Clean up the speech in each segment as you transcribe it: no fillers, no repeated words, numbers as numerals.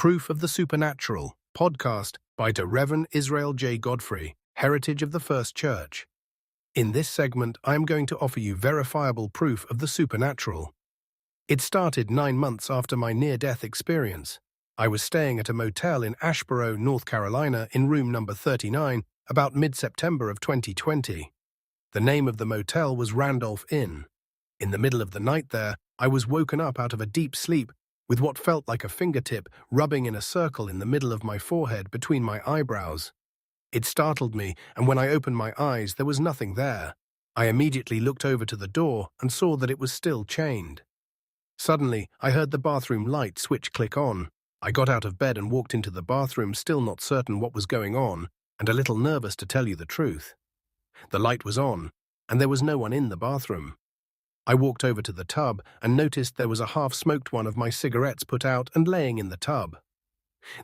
Proof of the Supernatural, podcast by the Reverend Israel J. Godfrey, Heritage of the First Church. In this segment, I am going to offer you verifiable proof of the supernatural. It started 9 months after my near-death experience. I was staying at a motel in Asheboro, North Carolina, in room number 39, about mid-September of 2020. The name of the motel was Randolph Inn. In the middle of the night there, I was woken up out of a deep sleep with what felt like a fingertip rubbing in a circle in the middle of my forehead between my eyebrows. It startled me, and when I opened my eyes, there was nothing there. I immediately looked over to the door and saw that it was still chained. Suddenly, I heard the bathroom light switch click on. I got out of bed and walked into the bathroom, still not certain what was going on, and a little nervous to tell you the truth. The light was on, and there was no one in the bathroom. I walked over to the tub and noticed there was a half-smoked one of my cigarettes put out and laying in the tub.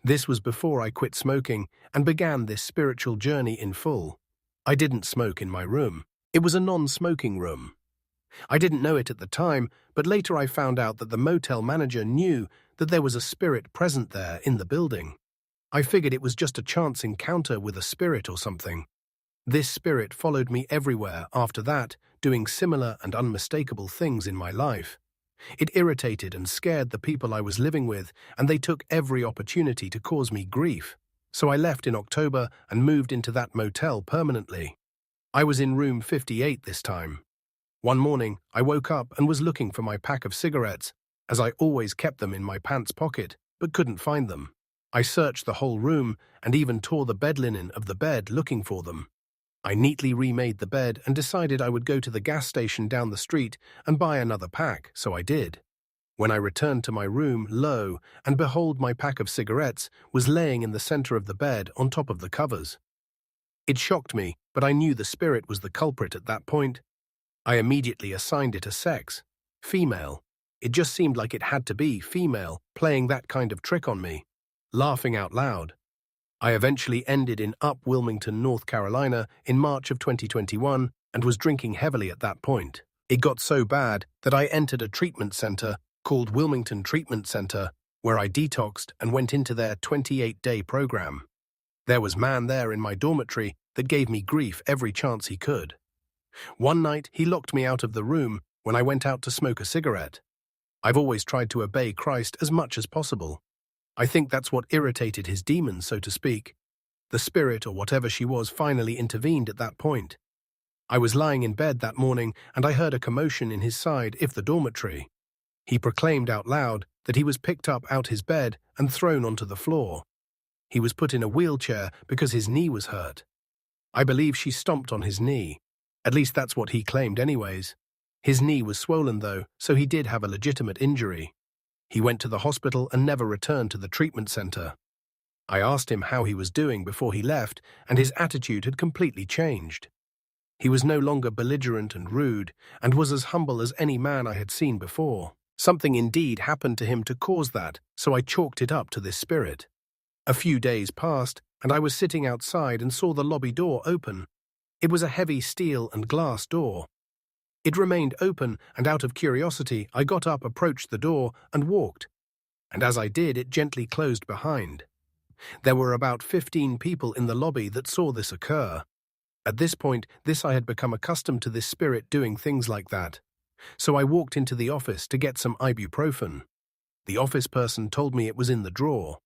This was before I quit smoking and began this spiritual journey in full. I didn't smoke in my room. It was a non-smoking room. I didn't know it at the time, but later I found out that the motel manager knew that there was a spirit present there in the building. I figured it was just a chance encounter with a spirit or something. This spirit followed me everywhere after that, doing similar and unmistakable things in my life. It irritated and scared the people I was living with, and they took every opportunity to cause me grief. So I left in October and moved into that motel permanently. I was in room 58 this time. One morning, I woke up and was looking for my pack of cigarettes, as I always kept them in my pants pocket, but couldn't find them. I searched the whole room and even tore the bed linen of the bed looking for them. I neatly remade the bed and decided I would go to the gas station down the street and buy another pack, so I did. When I returned to my room, lo and behold, my pack of cigarettes was laying in the center of the bed on top of the covers. It shocked me, but I knew the spirit was the culprit at that point. I immediately assigned it a sex, female. It just seemed like it had to be female, playing that kind of trick on me. Laughing out loud. I eventually ended in Wilmington, North Carolina in March of 2021 and was drinking heavily at that point. It got so bad that I entered a treatment center called Wilmington Treatment Center, where I detoxed and went into their 28-day program. There was man there in my dormitory that gave me grief every chance he could. One night, he locked me out of the room when I went out to smoke a cigarette. I've always tried to obey Christ as much as possible. I think that's what irritated his demons, so to speak. The spirit, or whatever she was, finally intervened at that point. I was lying in bed that morning, and I heard a commotion in his side of the dormitory. He proclaimed out loud that he was picked up out his bed and thrown onto the floor. He was put in a wheelchair because his knee was hurt. I believe she stomped on his knee. At least that's what he claimed anyways. His knee was swollen though, so he did have a legitimate injury. He went to the hospital and never returned to the treatment center. I asked him how he was doing before he left, and his attitude had completely changed. He was no longer belligerent and rude, and was as humble as any man I had seen before. Something indeed happened to him to cause that, so I chalked it up to this spirit. A few days passed, and I was sitting outside and saw the lobby door open. It was a heavy steel and glass door. It remained open, and out of curiosity, I got up, approached the door, and walked. And as I did, it gently closed behind. There were about 15 people in the lobby that saw this occur. At this point, I had become accustomed to this spirit doing things like that. So I walked into the office to get some ibuprofen. The office person told me it was in the drawer.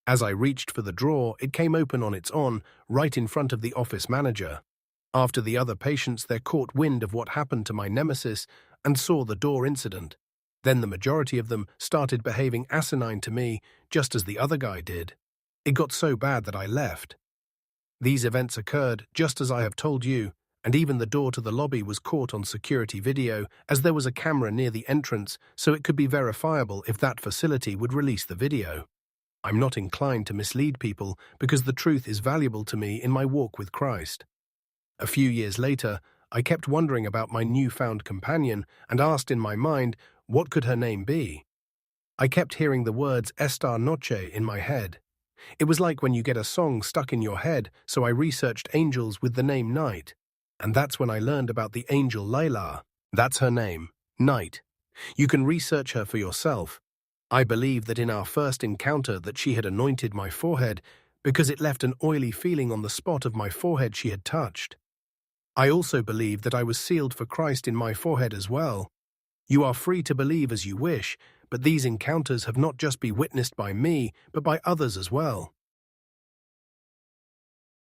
As I reached for the drawer, it came open on its own, right in front of the office manager. After the other patients there caught wind of what happened to my nemesis and saw the door incident. Then the majority of them started behaving asinine to me, just as the other guy did. It got so bad that I left. These events occurred just as I have told you, and even the door to the lobby was caught on security video, as there was a camera near the entrance, so it could be verifiable if that facility would release the video. I'm not inclined to mislead people because the truth is valuable to me in my walk with Christ. A few years later, I kept wondering about my newfound companion and asked in my mind, what could her name be? I kept hearing the words Esta Noche in my head. It was like when you get a song stuck in your head, so I researched angels with the name Night. And that's when I learned about the angel Layla. That's her name, Night. You can research her for yourself. I believe that in our first encounter that she had anointed my forehead because it left an oily feeling on the spot of my forehead she had touched. I also believe that I was sealed for Christ in my forehead as well. You are free to believe as you wish, but these encounters have not just been witnessed by me, but by others as well.